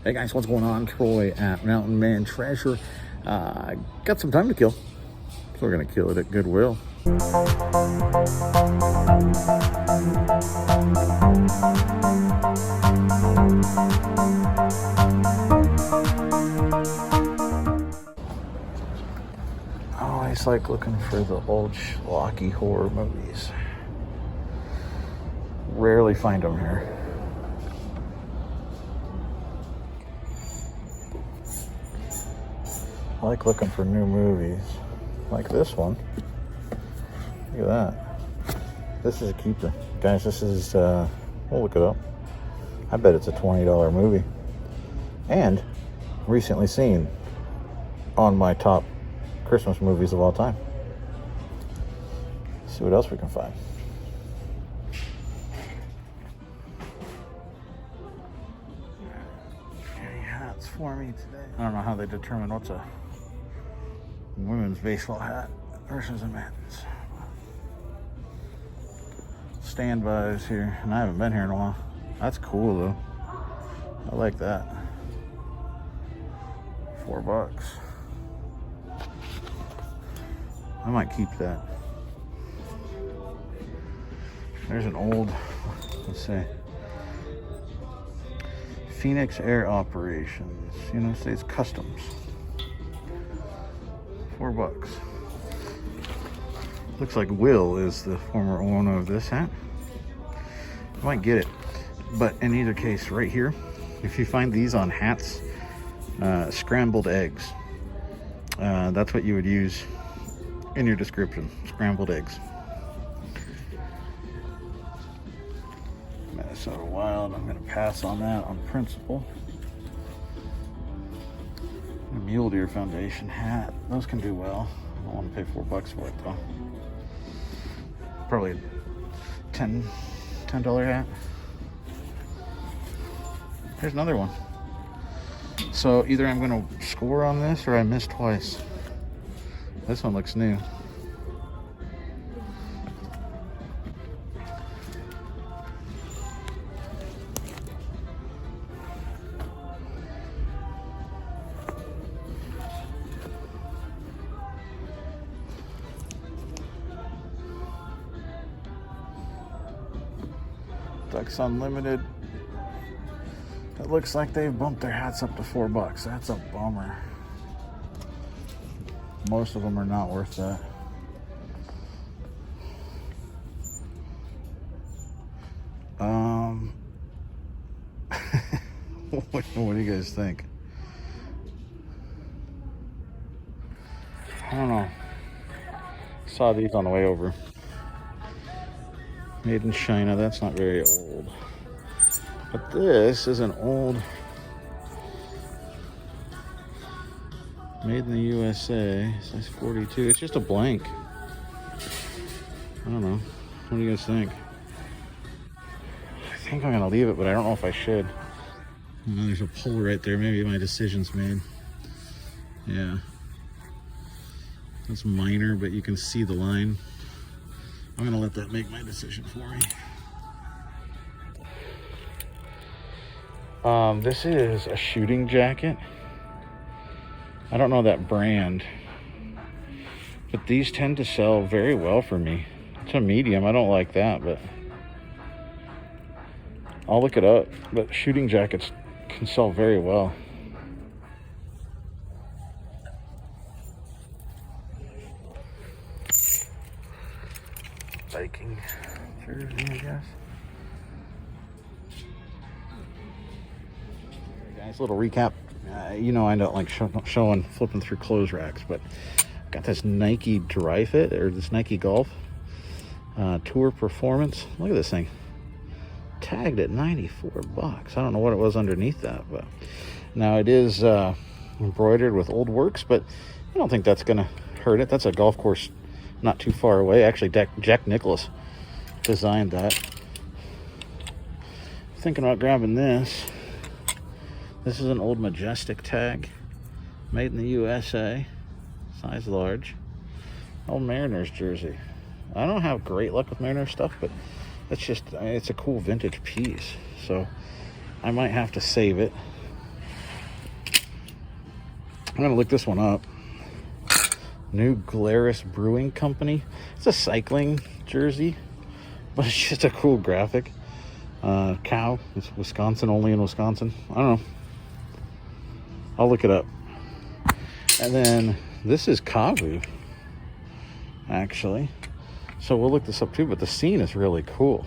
Hey guys, what's going on? Troy at Mountain Man Treasure. Got some time to kill, so we're gonna kill it at Goodwill. I always like looking for the old schlocky horror movies. Rarely find them here. I like looking for new movies, like this one. Look at that. This is a keeper. Guys, this is, we'll look it up. I bet it's a $20 movie. And recently seen on my top Christmas movies of all time. Let's see what else we can find. Any hats for me today? I don't know how they determine what's a women's baseball hat versus a men's. Standbys here, and I haven't been here in a while. That's cool though. I like that. $4. I might keep that. There's an old, let's see, Phoenix Air Operations, United States Customs. $4. Looks like Will is the former owner of this hat. I might get it, but in either case, right here, if you find these on hats, scrambled eggs. That's what you would use in your description, scrambled eggs. Minnesota Wild, I'm gonna pass on that on principle. Mule Deer Foundation hat, those can do well. I don't want to pay $4 for it though. Probably a $10 hat. Here's another one. So either I'm gonna score on this or I missed twice. This one looks new. Ducks Unlimited. It looks like they've bumped their hats up to $4. That's a bummer. Most of them are not worth that. What do you guys think? I don't know. Saw these on the way over. Made in China, that's not very old. But this is an old, made in the USA, size 42. It's just a blank. I don't know. What do you guys think? I think I'm gonna leave it, but I don't know if I should. There's a pole right there. Maybe my decision's made. Yeah. That's minor, but you can see the line. I'm gonna let that make my decision for me. This is a shooting jacket. I don't know that brand, but these tend to sell very well for me. It's a medium. I don't like that, but I'll look it up. But shooting jackets can sell very well. Viking jersey, I guess. Guys, little recap. You know I don't like flipping through clothes racks, but I got this Nike Dry Fit, or this Nike Golf Tour Performance. Look at this thing. Tagged at $94. I don't know what it was underneath that, but now it is embroidered with old works, but I don't think that's gonna hurt it. That's a golf course not too far away. Actually, Jack Nicklaus designed that. Thinking about grabbing this. This is an old Majestic tag, made in the USA, size large. Old Mariners jersey. I don't have great luck with Mariners stuff, but it's a cool vintage piece. So I might have to save it. I'm going to look this one up. New Glarus Brewing Company. It's a cycling jersey, but it's just a cool graphic. Cow. It's Wisconsin, only in Wisconsin. I don't know. I'll look it up. And then this is Kavu, actually. So we'll look this up too, but the scene is really cool.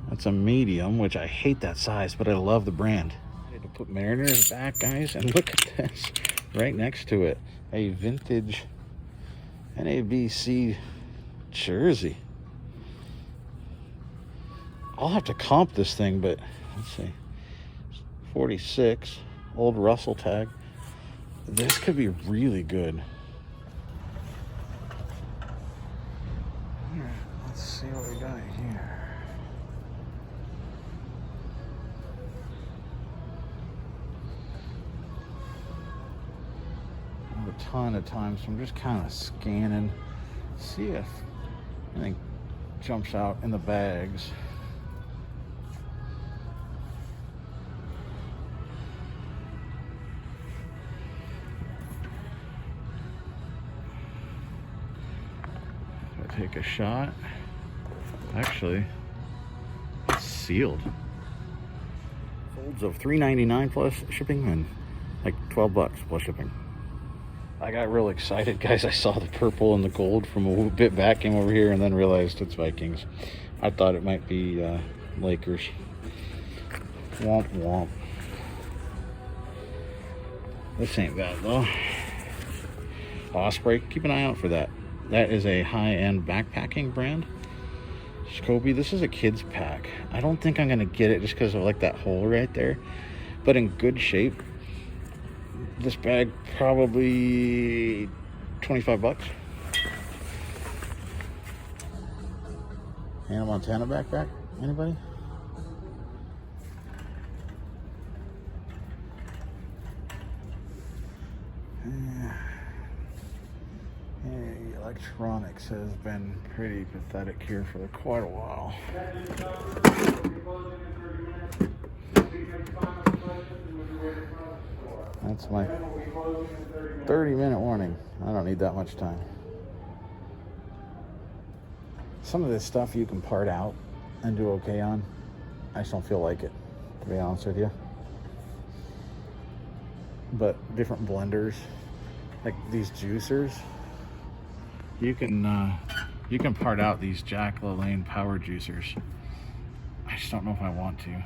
That's a medium, which I hate that size, but I love the brand. I had to put Mariners back, guys, and look at this right next to it. A vintage NABC jersey. I'll have to comp this thing, but let's see. 46, old Russell tag. This could be really good. Alright, let's see what we got here. A ton of times, so I'm just kind of scanning, see if anything jumps out in the bags. I take a shot. Actually, it's sealed. Folds of $3.99 plus shipping and like $12 plus shipping. I got real excited, guys. I saw the purple and the gold from a bit back, came over here, and then realized it's Vikings. I thought it might be Lakers. Womp womp. This ain't bad, though. Osprey, keep an eye out for that. That is a high-end backpacking brand. Scobie, this is a kid's pack. I don't think I'm going to get it just because of like that hole right there. But in good shape. This bag probably $25. Hannah Montana backpack? Anybody? Electronics has been pretty pathetic here for quite a while. That's my 30-minute warning. I don't need that much time. Some of this stuff you can part out and do okay on. I just don't feel like it, to be honest with you. But different blenders, like these juicers, you can part out these Jack LaLanne power juicers. I just don't know if I want to.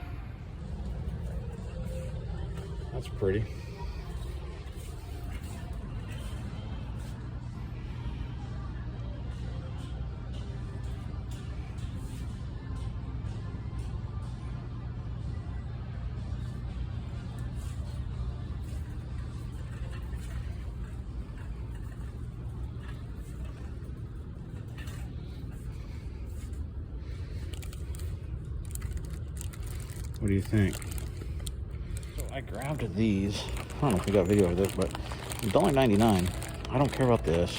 That's pretty. What do you think? So I grabbed these. I don't know if we got video of this, but $1.99. I don't care about this.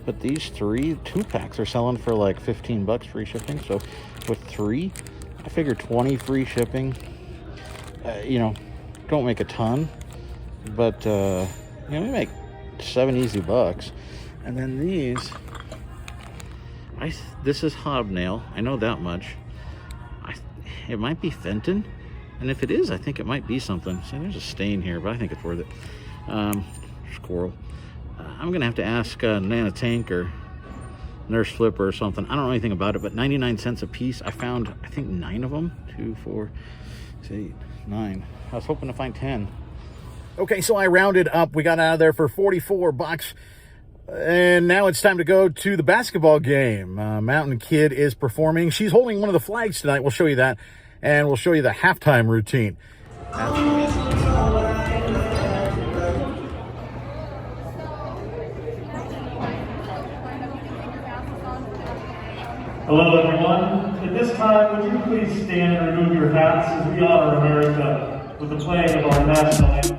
But these two packs are selling for like $15 free shipping. So with 3, I figure 20 free shipping. You know, don't make a ton, but you know, we make 7 easy bucks. And then these, this is hobnail. I know that much. It might be Fenton, and if it is, I think it might be something. So there's a stain here, but I think it's worth it. Squirrel. I'm gonna have to ask Nana Tank or Nurse Flipper or something. I don't know anything about it, but 99 cents a piece. I found, I think, 9 of them. 2, 4, 6, 8, 9. I was hoping to find 10. Okay, so I rounded up. We got out of there for $44. And now it's time to go to the basketball game. Mountain Kid is performing. She's holding one of the flags tonight. We'll show you that. And we'll show you the halftime routine. Hello, everyone. At this time, would you please stand and remove your hats as we honor America with the playing of our national anthem.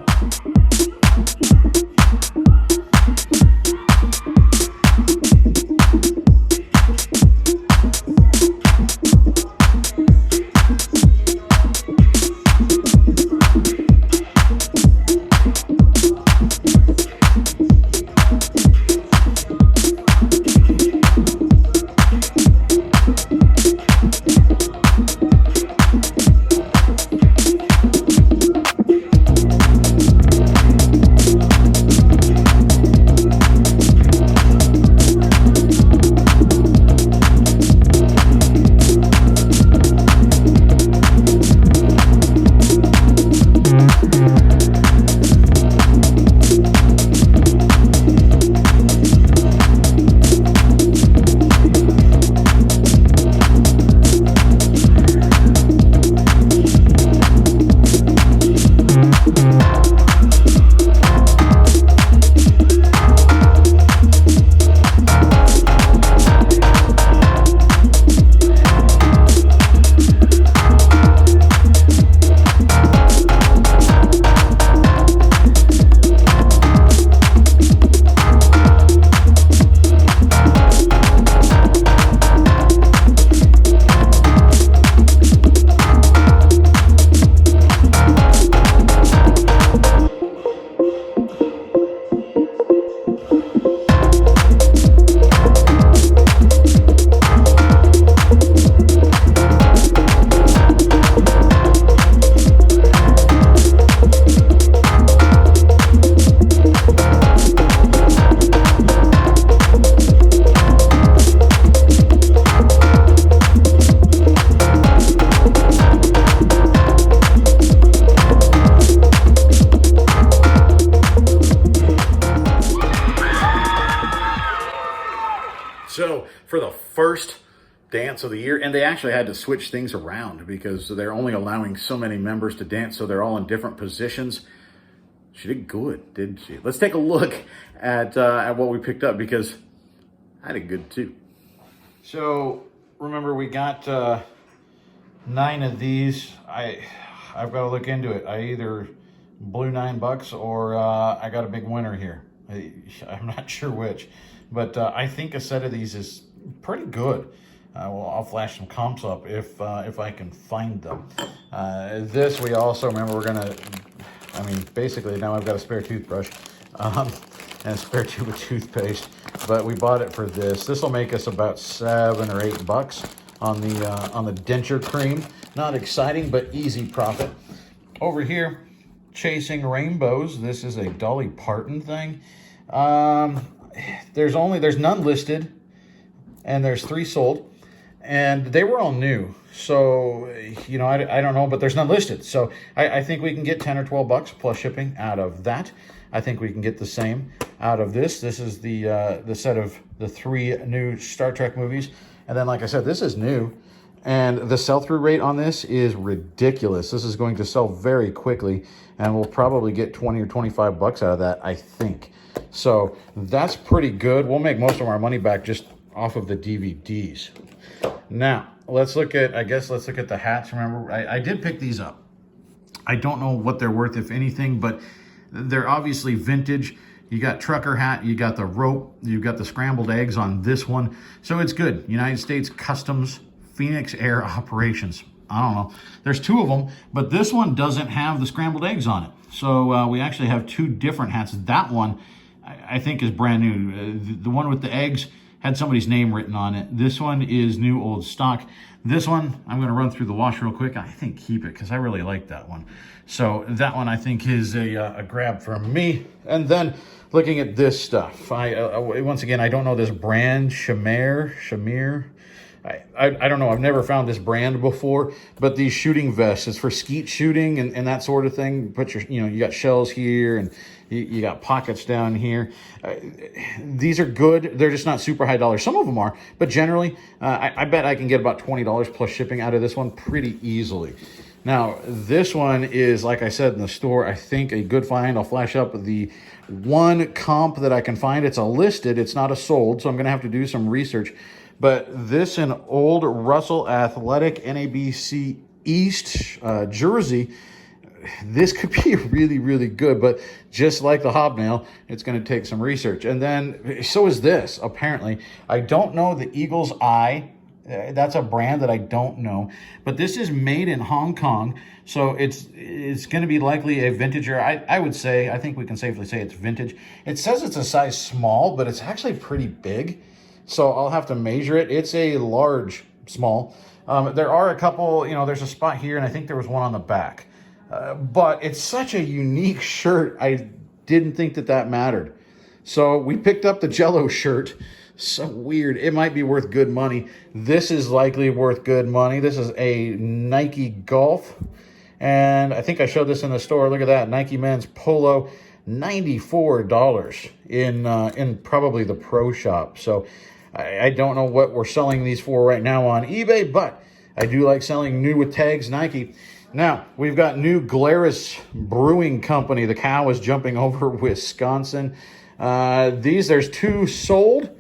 for the first dance of the year. And they actually had to switch things around because they're only allowing so many members to dance, so they're all in different positions. She did good, didn't she? Let's take a look at what we picked up, because I did good too. So remember, we got 9 of these. I've got to look into it. I either blew $9 or I got a big winner here. I'm not sure which, but I think a set of these is pretty good. Well, I'll flash some comps up if I can find them. This, we also, remember, we're gonna, I mean, basically now I've got a spare toothbrush and a spare tube of toothpaste, but we bought it for this. This will make us about $7 or $8 on the denture cream. Not exciting, but easy profit. Over here, Chasing Rainbows. This is a Dolly Parton thing. There's none listed, and there's 3 sold. And they were all new, so, you know, I don't know, but there's none listed. So I think we can get 10 or 12 bucks plus shipping out of that. I think we can get the same out of this. This is the set of the 3 new Star Trek movies. And then, like I said, this is new. And the sell-through rate on this is ridiculous. This is going to sell very quickly, and we'll probably get 20 or 25 bucks out of that, I think. So that's pretty good. We'll make most of our money back just off of the DVDs. Now, let's look at the hats. Remember, I did pick these up. I don't know what they're worth, if anything, but they're obviously vintage. You got trucker hat, you got the rope, you got the scrambled eggs on this one. So it's good. United States Customs, Phoenix Air Operations. I don't know. There's 2 of them, but this one doesn't have the scrambled eggs on it. So we actually have 2 different hats. That one, I think, is brand new. The one with the eggs had somebody's name written on it. This one is new old stock. This one, I'm gonna run through the wash real quick. I think keep it, because I really like that one. So that one, I think, is a grab for me. And then looking at this stuff, once again, I don't know this brand, Shamir. I don't know. I've never found this brand before, but these shooting vests, it's for skeet shooting and that sort of thing. Put your, you got shells here, and you got pockets down here. These are good. They're just not super high dollars. Some of them are, but generally, I bet I can get about $20 plus shipping out of this one pretty easily. Now, this one is, like I said, in the store, I think a good find. I'll flash up the one comp that I can find. It's a listed, it's not a sold, so I'm going to have to do some research. But this, an old Russell Athletic NABC East jersey, this could be really, really good. But just like the hobnail, it's going to take some research. And then, so is this, apparently. I don't know the Eagle's Eye. That's a brand that I don't know. But this is made in Hong Kong. So it's going to be likely a vintage, or I would say, I think we can safely say it's vintage. It says it's a size small, but it's actually pretty big. So I'll have to measure it. It's a large, small. There are a couple, there's a spot here, and I think there was one on the back. But it's such a unique shirt, I didn't think that mattered. So we picked up the Jello shirt. So weird. It might be worth good money. This is likely worth good money. This is a Nike Golf. And I think I showed this in the store. Look at that. Nike men's polo. $94 in probably the pro shop. So I don't know what we're selling these for right now on eBay, but I do like selling new with tags Nike. Now, we've got new Glarus Brewing Company. The cow is jumping over Wisconsin. There's 2 sold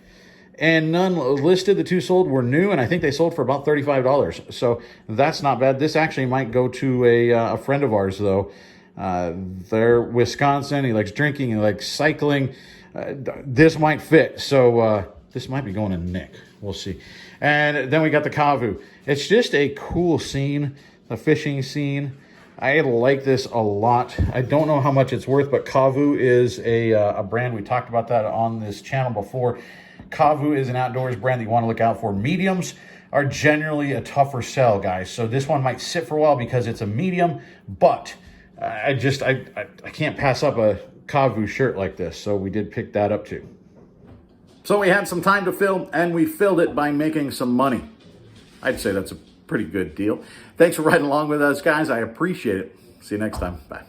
and none listed. The 2 sold were new, and I think they sold for about $35. So that's not bad. This actually might go to a friend of ours, though. They're Wisconsin. He likes drinking. He likes cycling. This might fit. So this might be going to Nick. We'll see. And then we got the Kavu. It's just a cool scene, the fishing scene. I like this a lot. I don't know how much it's worth, but Kavu is a brand. We talked about that on this channel before. Kavu is an outdoors brand that you want to look out for. Mediums are generally a tougher sell, guys. So this one might sit for a while because it's a medium, but I can't pass up a Kavu shirt like this. So we did pick that up too. So we had some time to fill, and we filled it by making some money. I'd say that's a pretty good deal. Thanks for riding along with us, guys. I appreciate it. See you next time. Bye.